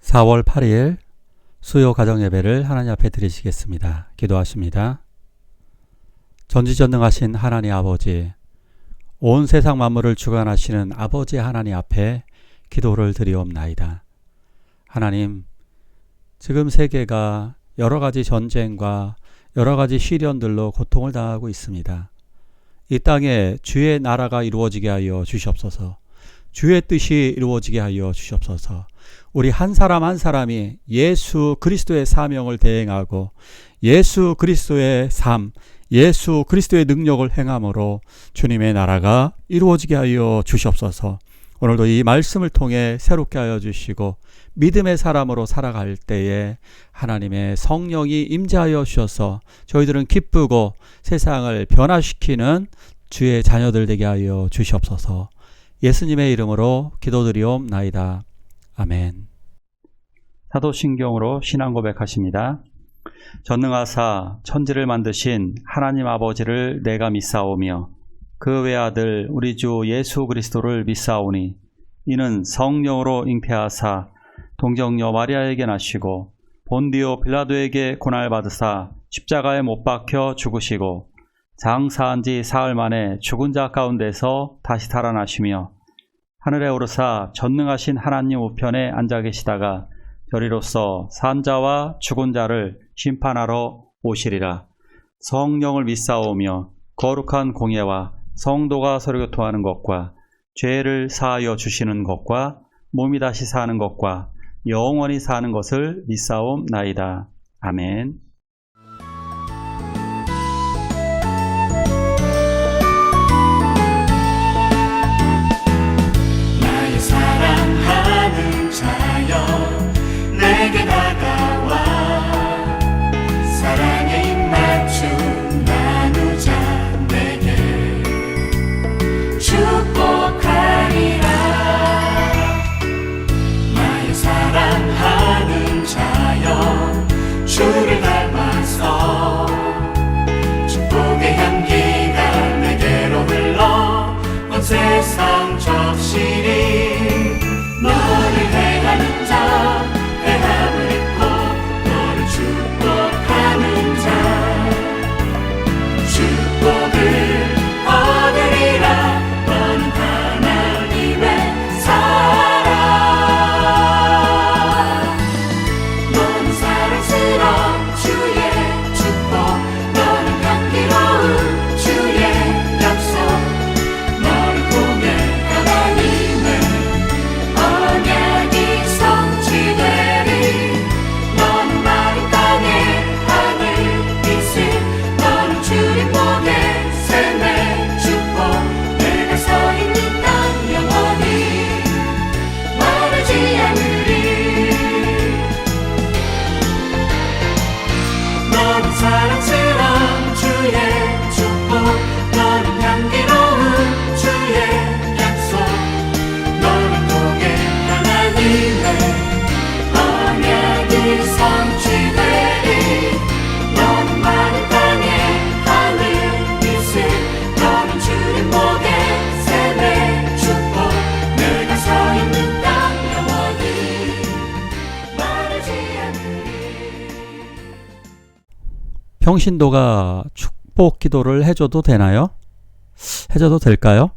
4월 8일 수요 가정예배를 하나님 앞에 드리시겠습니다. 기도하십니다. 전지전능하신 하나님 아버지, 온 세상 만물을 주관하시는 아버지 하나님 앞에 기도를 드리옵나이다. 하나님, 지금 세계가 여러 가지 전쟁과 여러 가지 시련들로 고통을 당하고 있습니다. 이 땅에 주의 나라가 이루어지게 하여 주시옵소서. 주의 뜻이 이루어지게 하여 주시옵소서. 우리 한 사람 한 사람이 예수 그리스도의 사명을 대행하고 예수 그리스도의 삶, 예수 그리스도의 능력을 행함으로 주님의 나라가 이루어지게 하여 주시옵소서. 오늘도 이 말씀을 통해 새롭게 하여 주시고 믿음의 사람으로 살아갈 때에 하나님의 성령이 임재하여 주셔서 저희들은 기쁘고 세상을 변화시키는 주의 자녀들 되게 하여 주시옵소서. 예수님의 이름으로 기도드리옵나이다. 아멘. 사도신경으로 신앙 고백하십니다. 전능하사 천지를 만드신 하나님 아버지를 내가 믿사오며 그 외아들 우리 주 예수 그리스도를 믿사오니 이는 성령으로 잉태하사 동정녀 마리아에게 나시고 본디오 빌라도에게 고난받으사 십자가에 못 박혀 죽으시고 장사한 지 사흘 만에 죽은 자 가운데서 다시 살아나시며 하늘에 오르사 전능하신 하나님 우편에 앉아 계시다가 저리로서 산 자와 죽은 자를 심판하러 오시리라. 성령을 믿사오며 거룩한 공예와 성도가 서로 교통하는 것과 죄를 사하여 주시는 것과 몸이 다시 사는 것과 영원히 사는 것을 믿사옵나이다. 아멘. 나의 사랑하는 자여 내게 다가와 사랑의 입맞춤 나누자. 내게 축복하리라. 나의 사랑하는 자여 주를 닮아서 축복의 향기가 내게로 흘러 온 세상 적시리. 너를 행하는 자 대함을 입고 너를 축복하는 자 축복을 얻으리라. 너는 하나님의 사랑. 너는 사랑스러운 주의 축복. 너는 향기로운 주의 약속. 너를 통해 하나님의 언약이 성취되리. 너는 마른 땅에 하늘 빛을. 너는 주님 복의 샘의 축복. 내가 서 있는 땅 영원히 마르지 않으리. 너는 사랑스러운 주의 축복. 너는 향기로운 주의 약속. 너는 통해 하나님의 언약이 성취되리. 너는 마른 땅에 하늘 빛을. 너는 주님 복의 샘의 축복. 내가 서 있는 땅 영원히 마르지 않으리. 평신도가 축복 기도를 해줘도 되나요? 해줘도 될까요?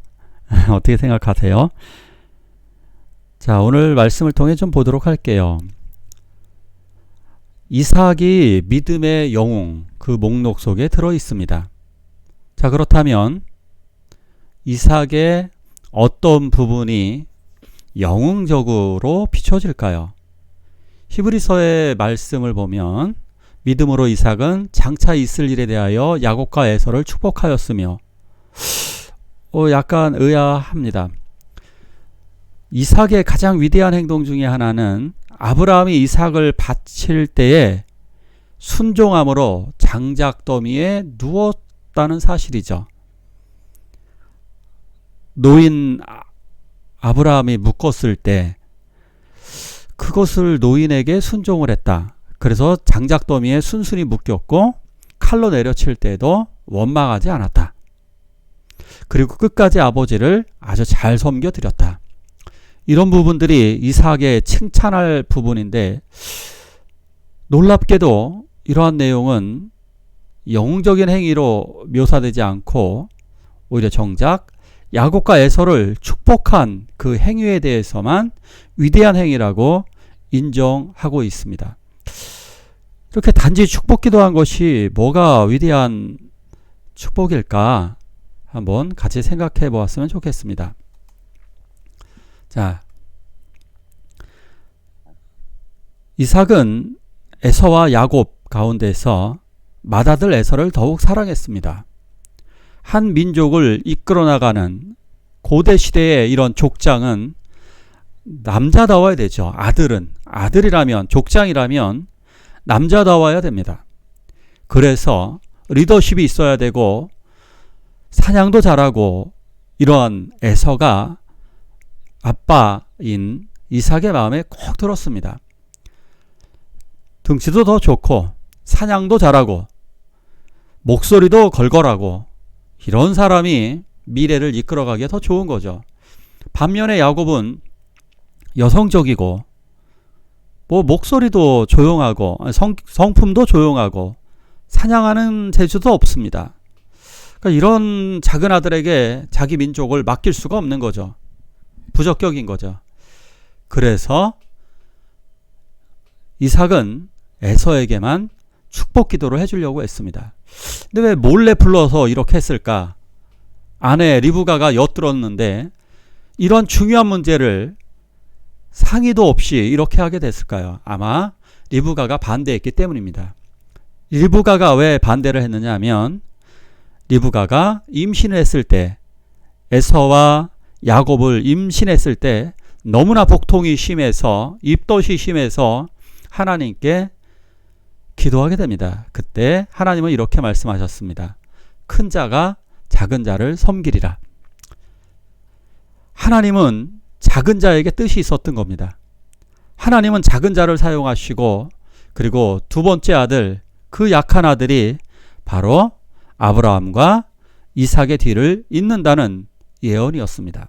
어떻게 생각하세요? 자, 오늘 말씀을 통해 좀 보도록 할게요. 이삭이 믿음의 영웅, 그 목록 속에 들어 있습니다. 자, 그렇다면 이삭의 어떤 부분이 영웅적으로 비춰질까요? 히브리서의 말씀을 보면 믿음으로 이삭은 장차 있을 일에 대하여 야곱과 에서를 축복하였으며 약간 의아합니다. 이삭의 가장 위대한 행동 중에 하나는 아브라함이 이삭을 바칠 때에 순종함으로 장작더미에 누웠다는 사실이죠. 노인 아브라함이 묶었을 때 그것을 노인에게 순종을 했다. 그래서 장작더미에 순순히 묶였고 칼로 내려칠 때도 원망하지 않았다. 그리고 끝까지 아버지를 아주 잘 섬겨드렸다. 이런 부분들이 이삭의 칭찬할 부분인데, 놀랍게도 이러한 내용은 영웅적인 행위로 묘사되지 않고 오히려 정작 야곱과 에서를 축복한 그 행위에 대해서만 위대한 행위라고 인정하고 있습니다. 이렇게 단지 축복 기도한 것이 뭐가 위대한 축복일까 한번 같이 생각해 보았으면 좋겠습니다. 자, 이삭은 에서와 야곱 가운데서 맏아들 에서를 더욱 사랑했습니다. 한 민족을 이끌어 나가는 고대 시대의 이런 족장은 남자다워야 되죠. 아들이라면, 족장이라면 남자다워야 됩니다. 그래서 리더십이 있어야 되고 사냥도 잘하고, 이러한 에서가 아빠인 이삭의 마음에 꼭 들었습니다. 등치도 더 좋고 사냥도 잘하고 목소리도 걸걸하고, 이런 사람이 미래를 이끌어가기에 더 좋은 거죠. 반면에 야곱은 여성적이고 목소리도 조용하고 성품도 조용하고 사냥하는 재주도 없습니다. 그러니까 이런 작은 아들에게 자기 민족을 맡길 수가 없는 거죠. 부적격인 거죠. 그래서 이삭은 에서에게만 축복 기도를 해주려고 했습니다. 근데 왜 몰래 불러서 이렇게 했을까? 아내 리브가가 엿들었는데 이런 중요한 문제를 상의도 없이 이렇게 하게 됐을까요? 아마 리브가가 반대했기 때문입니다. 리브가가 왜 반대를 했느냐 하면, 리브가가 임신을 했을 때, 에서와 야곱을 임신했을 때 너무나 복통이 심해서, 입덧이 심해서 하나님께 기도하게 됩니다. 그때 하나님은 이렇게 말씀하셨습니다. 큰 자가 작은 자를 섬기리라. 하나님은 작은 자에게 뜻이 있었던 겁니다. 하나님은 작은 자를 사용하시고, 그리고 두 번째 아들, 그 약한 아들이 바로 아브라함과 이삭의 뒤를 잇는다는 예언이었습니다.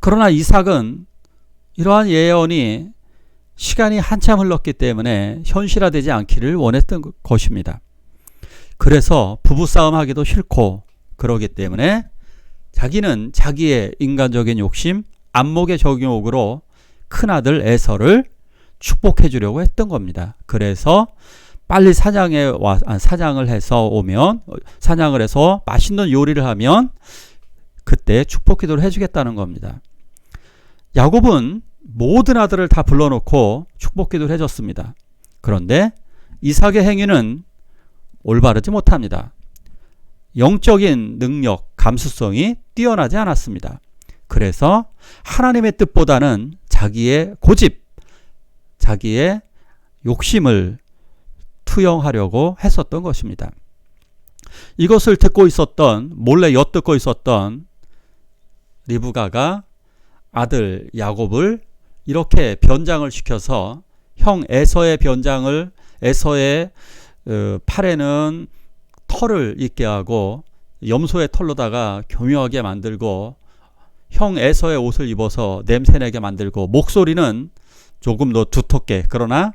그러나 이삭은 이러한 예언이 시간이 한참 흘렀기 때문에 현실화되지 않기를 원했던 것입니다. 그래서 부부싸움 하기도 싫고, 그러기 때문에 자기는 자기의 인간적인 욕심, 안목의 적용으로 큰아들 에서를 축복해 주려고 했던 겁니다. 그래서 빨리 사냥을 해서 오면, 사냥을 해서 맛있는 요리를 하면 그때 축복 기도를 해주겠다는 겁니다. 야곱은 모든 아들을 다 불러놓고 축복 기도를 해줬습니다. 그런데 이삭의 행위는 올바르지 못합니다. 영적인 능력, 감수성이 뛰어나지 않았습니다. 그래서 하나님의 뜻보다는 자기의 고집, 자기의 욕심을 투영하려고 했었던 것입니다. 이것을 몰래 엿듣고 있었던 리브가가 아들 야곱을 이렇게 변장을 시켜서 형 에서의 팔에는 털을 있게 하고 염소의 털로다가 교묘하게 만들고, 형 에서의 옷을 입어서 냄새나게 만들고, 목소리는 조금 더 두텁게, 그러나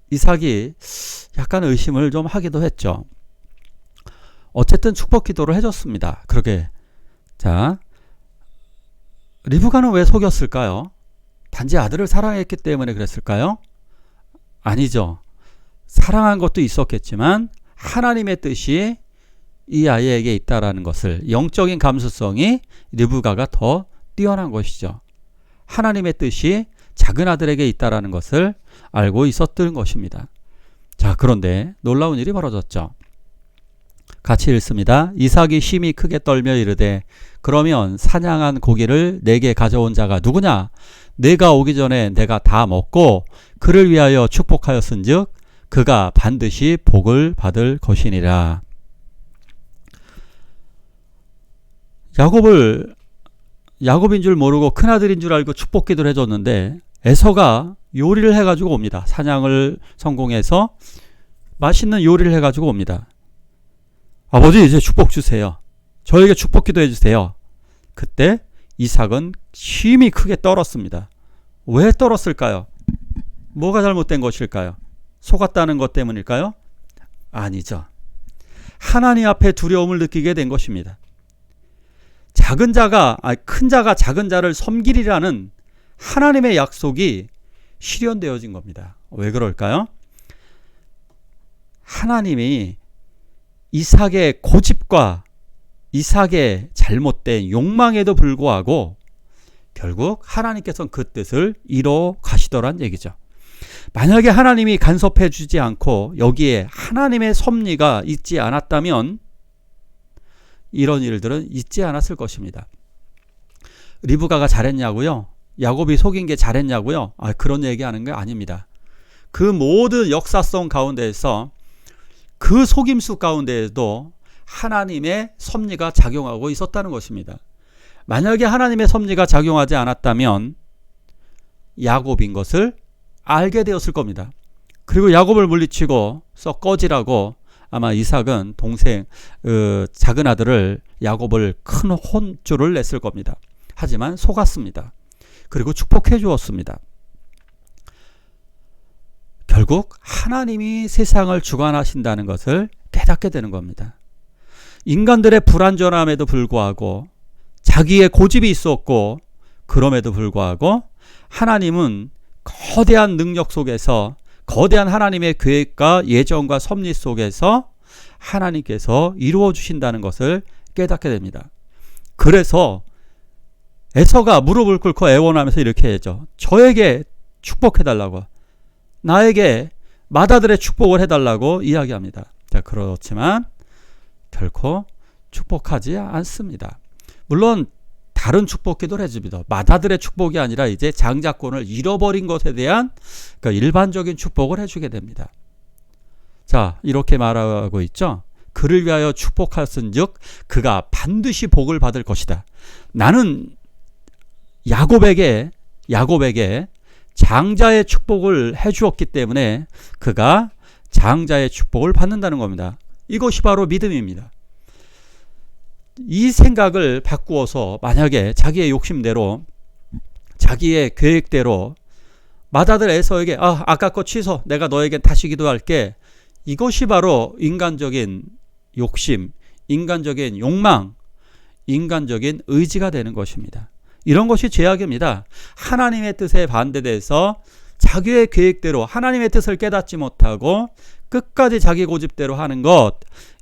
이삭이 약간 의심을 좀 하기도 했죠. 어쨌든 축복 기도를 해줬습니다. 그러게. 자, 리브가는 왜 속였을까요? 단지 아들을 사랑했기 때문에 그랬을까요? 아니죠. 사랑한 것도 있었겠지만 하나님의 뜻이 이 아이에게 있다라는 것을, 영적인 감수성이 리브가가 더 뛰어난 것이죠. 하나님의 뜻이 작은 아들에게 있다라는 것을 알고 있었던 것입니다. 자, 그런데 놀라운 일이 벌어졌죠. 같이 읽습니다. 이삭이 심히 크게 떨며 이르되, 그러면 사냥한 고기를 내게 가져온 자가 누구냐? 내가 오기 전에 내가 다 먹고 그를 위하여 축복하였은즉 그가 반드시 복을 받을 것이니라. 야곱인 줄 모르고 큰아들인 줄 알고 축복 기도를 해줬는데, 에서가 요리를 해가지고 옵니다. 사냥을 성공해서 맛있는 요리를 해가지고 옵니다. 아버지, 이제 축복 주세요. 저에게 축복 기도해 주세요. 그때 이삭은 심히 크게 떨었습니다. 왜 떨었을까요? 뭐가 잘못된 것일까요? 속았다는 것 때문일까요? 아니죠. 하나님 앞에 두려움을 느끼게 된 것입니다. 큰 자가 작은 자를 섬기리라는 하나님의 약속이 실현되어진 겁니다. 왜 그럴까요? 하나님이 이삭의 고집과 이삭의 잘못된 욕망에도 불구하고 결국 하나님께서는 그 뜻을 이뤄 가시더란 얘기죠. 만약에 하나님이 간섭해 주지 않고 여기에 하나님의 섭리가 있지 않았다면 이런 일들은 있지 않았을 것입니다. 리브가가 잘했냐고요? 야곱이 속인 게 잘했냐고요? 그런 얘기하는 게 아닙니다. 그 모든 역사성 가운데에서 그 속임수 가운데에도 하나님의 섭리가 작용하고 있었다는 것입니다. 만약에 하나님의 섭리가 작용하지 않았다면 야곱인 것을 알게 되었을 겁니다. 그리고 야곱을 물리치고 썩 꺼지라고 아마 이삭은 동생 작은 아들을 야곱을 큰 혼쭐을 냈을 겁니다. 하지만 속았습니다. 그리고 축복해 주었습니다. 결국 하나님이 세상을 주관하신다는 것을 깨닫게 되는 겁니다. 인간들의 불완전함에도 불구하고 자기의 고집이 있었고 그럼에도 불구하고 하나님은 거대한 능력 속에서 거대한 하나님의 계획과 예정과 섭리 속에서 하나님께서 이루어 주신다는 것을 깨닫게 됩니다. 그래서 에서가 무릎을 꿇고 애원하면서 이렇게 해죠. 저에게 축복해달라고, 나에게 맏아들의 축복을 해달라고 이야기합니다. 자, 그렇지만 결코 축복하지 않습니다. 물론 다른 축복 기도를 해줍니다. 맏아들의 축복이 아니라 이제 장자권을 잃어버린 것에 대한 일반적인 축복을 해주게 됩니다. 자, 이렇게 말하고 있죠. 그를 위하여 축복하신즉 그가 반드시 복을 받을 것이다. 나는 야곱에게 장자의 축복을 해주었기 때문에 그가 장자의 축복을 받는다는 겁니다. 이것이 바로 믿음입니다. 이 생각을 바꾸어서 만약에 자기의 욕심대로 자기의 계획대로 맏아들 에서에게 아까 거 취소, 내가 너에게 다시 기도할게, 이것이 바로 인간적인 욕심, 인간적인 욕망, 인간적인 의지가 되는 것입니다. 이런 것이 죄악입니다. 하나님의 뜻에 반대돼서 자기의 계획대로 하나님의 뜻을 깨닫지 못하고 끝까지 자기 고집대로 하는 것,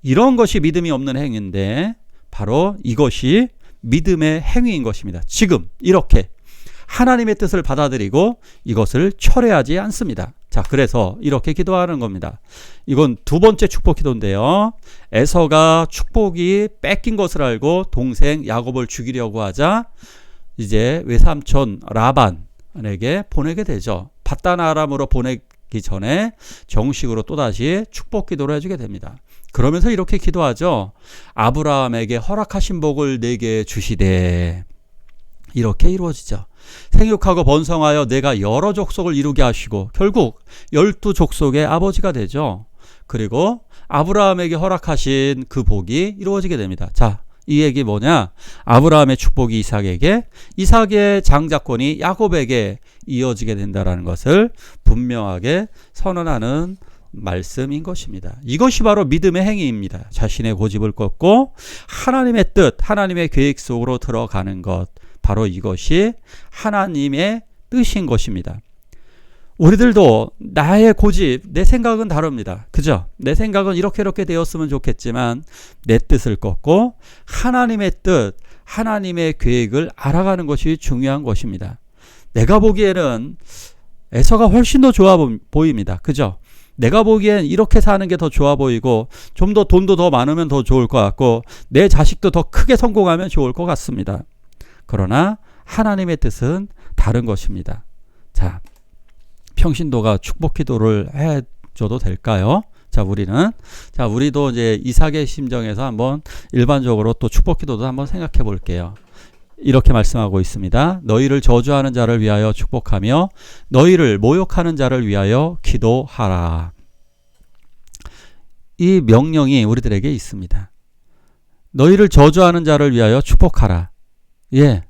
이런 것이 믿음이 없는 행위인데 바로 이것이 믿음의 행위인 것입니다. 지금 이렇게 하나님의 뜻을 받아들이고 이것을 철회하지 않습니다. 자, 그래서 이렇게 기도하는 겁니다. 이건 두 번째 축복 기도인데요. 에서가 축복이 뺏긴 것을 알고 동생 야곱을 죽이려고 하자 이제 외삼촌 라반에게 보내게 되죠. 밧단 아람으로 보내기 전에 정식으로 또다시 축복 기도를 해주게 됩니다. 그러면서 이렇게 기도하죠. 아브라함에게 허락하신 복을 내게 주시되, 이렇게 이루어지죠. 생육하고 번성하여 내가 여러 족속을 이루게 하시고 결국 12족속의 아버지가 되죠. 그리고 아브라함에게 허락하신 그 복이 이루어지게 됩니다. 자, 이 얘기 뭐냐? 아브라함의 축복이 이삭에게, 이삭의 장자권이 야곱에게 이어지게 된다는 것을 분명하게 선언하는 말씀인 것입니다. 이것이 바로 믿음의 행위입니다. 자신의 고집을 꺾고 하나님의 뜻, 하나님의 계획 속으로 들어가는 것, 바로 이것이 하나님의 뜻인 것입니다. 우리들도 나의 고집, 내 생각은 다릅니다. 그죠? 내 생각은 이렇게 되었으면 좋겠지만 내 뜻을 꺾고 하나님의 뜻, 하나님의 계획을 알아가는 것이 중요한 것입니다. 내가 보기에는 에서가 훨씬 더 좋아 보입니다. 그죠? 내가 보기엔 이렇게 사는 게 더 좋아 보이고 좀 더 돈도 더 많으면 더 좋을 것 같고 내 자식도 더 크게 성공하면 좋을 것 같습니다. 그러나 하나님의 뜻은 다른 것입니다. 자, 평신도가 축복 기도를 해줘도 될까요? 자, 우리도 이제 이삭의 심정에서 한번 일반적으로 또 축복 기도도 한번 생각해 볼게요. 이렇게 말씀하고 있습니다. 너희를 저주하는 자를 위하여 축복하며 너희를 모욕하는 자를 위하여 기도하라. 이 명령이 우리들에게 있습니다. 너희를 저주하는 자를 위하여 축복하라. 예,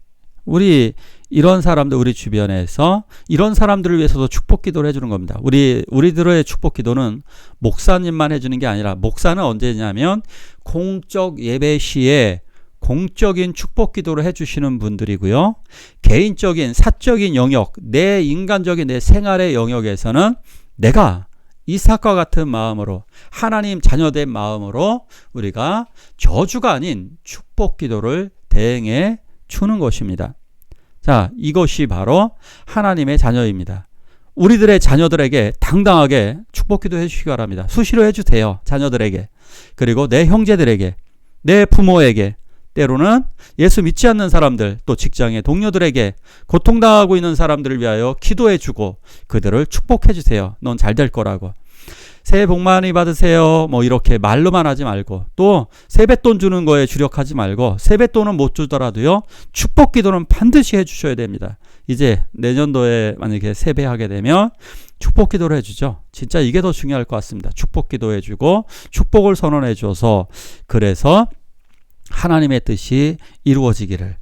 우리 이런 사람들, 우리 주변에서 이런 사람들을 위해서도 축복 기도를 해주는 겁니다. 우리들의 축복 기도는 목사님만 해주는 게 아니라, 목사는 언제냐면 공적 예배 시에 공적인 축복 기도를 해주시는 분들이고요. 개인적인 사적인 영역, 내 인간적인 내 생활의 영역에서는 내가 이삭과 같은 마음으로, 하나님 자녀된 마음으로 우리가 저주가 아닌 축복 기도를 대행해 주는 것입니다. 자, 이것이 바로 하나님의 자녀입니다. 우리들의 자녀들에게 당당하게 축복 기도 해주시기 바랍니다. 수시로 해주세요. 자녀들에게, 그리고 내 형제들에게, 내 부모에게, 때로는 예수 믿지 않는 사람들, 또 직장의 동료들에게, 고통당하고 있는 사람들을 위하여 기도해주고 그들을 축복해주세요. 넌 잘 될 거라고. 새해 복 많이 받으세요. 뭐 이렇게 말로만 하지 말고, 또 세뱃돈 주는 거에 주력하지 말고, 세뱃돈은 못 주더라도요, 축복 기도는 반드시 해주셔야 됩니다. 이제 내년도에 만약에 세배하게 되면 축복 기도를 해주죠. 진짜 이게 더 중요할 것 같습니다. 축복 기도해주고 축복을 선언해줘서, 그래서 하나님의 뜻이 이루어지기를.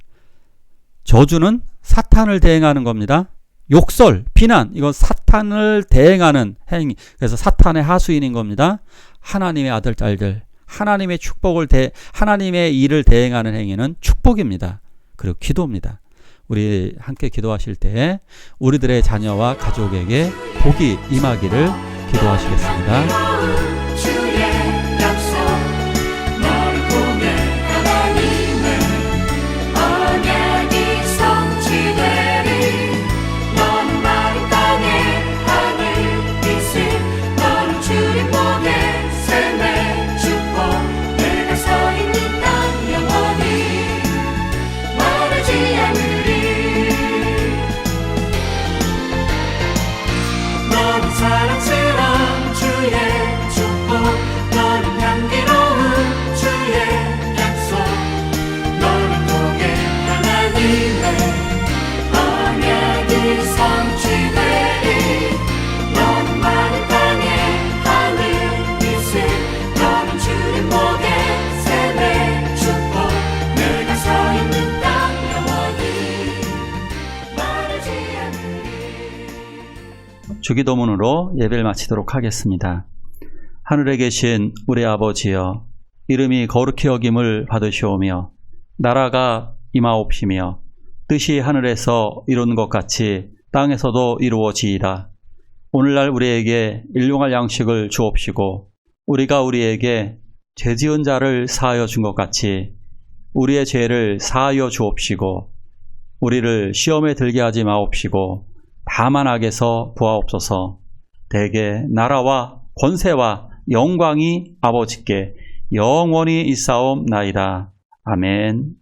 저주는 사탄을 대행하는 겁니다. 욕설, 비난, 이건 사탄을 대행하는 행위. 그래서 사탄의 하수인인 겁니다. 하나님의 아들, 딸들, 하나님의 축복을 하나님의 일을 대행하는 행위는 축복입니다. 그리고 기도입니다. 우리 함께 기도하실 때 우리들의 자녀와 가족에게 복이 임하기를 기도하시겠습니다. 주의 약속 너를 통해 하나님의 언약이 성취되리. 너는 마른 땅에 하늘 빛을, 너는 주님 복의 샘의 축복. 내가 서 있는 땅 영원히 마르지 않으리. 너는 사랑스러운 주의 축복, 너는 향기로운 주의 약속, 너를 통해 하나님의 언약이 성취되리. 너는 마른 땅에 하늘 빛을, 너는 주님 복의 샘의 축복. 내가 서 있는 땅 영원히 마르지 않으리. 주기도문으로 예배를 마치도록 하겠습니다. 하늘에 계신 우리 아버지여, 이름이 거룩히 여김을 받으시오며 나라가 임하옵시며 뜻이 하늘에서 이루는 것 같이 땅에서도 이루어지이다. 오늘날 우리에게 일용할 양식을 주옵시고, 우리가 우리에게 죄지은 자를 사하여 준 것 같이 우리의 죄를 사하여 주옵시고, 우리를 시험에 들게 하지 마옵시고 다만 악에서 구하옵소서. 대개 나라와 권세와 영광이 아버지께 영원히 있사옵나이다. 아멘.